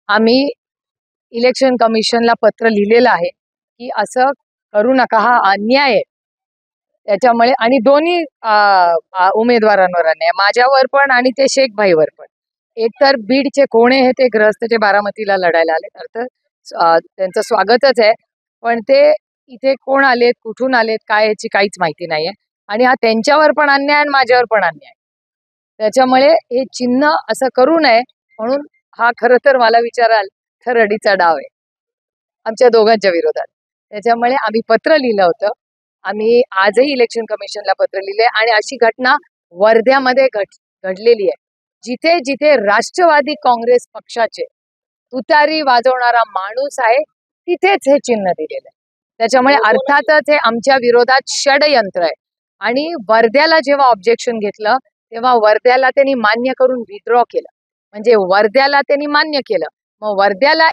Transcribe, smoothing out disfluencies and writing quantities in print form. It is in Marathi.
आम्ही इलेक्शन कमिशनला पत्र लिहिलेलं आहे की असं करू नका, हा अन्याय आहे. त्याच्यामुळे आणि दोन्ही उमेदवारांवर अन्याय, माझ्यावर पण आणि ते शेख भाईवर पण. एक तर बीडचे कोणे हे ते ग्रस्तचे बारामतीला लढायला आले, तर त्यांचं स्वागतच आहे. पण ते इथे कोण आलेत, कुठून आलेत, काय याची काहीच माहिती नाहीये. आणि हा त्यांच्यावर पण अन्याय आणि माझ्यावर पण अन्याय. त्याच्यामुळे हे चिन्ह असं करू नये म्हणून हा खरं तर मला विचाराल तर रडीचा डाव आहे आमच्या दोघांच्या विरोधात. त्याच्यामुळे आम्ही पत्र लिहिलं होतं. आम्ही आजही इलेक्शन कमिशनला पत्र लिहिले आणि अशी घटना वर्ध्यामध्ये घडलेली आहे. जिथे जिथे राष्ट्रवादी काँग्रेस पक्षाचे तुतारी वाजवणारा माणूस आहे तिथेच हे चिन्ह दिलेलं आहे. त्याच्यामुळे अर्थातच हे आमच्या विरोधात षडयंत्र आहे. आणि वर्ध्याला जेव्हा ऑब्जेक्शन घेतलं तेव्हा वर्ध्याला त्यांनी मान्य करून विथड्रॉ केलं. म्हणजे वर्ध्याला त्यांनी मान्य केलं, मग वर्ध्याला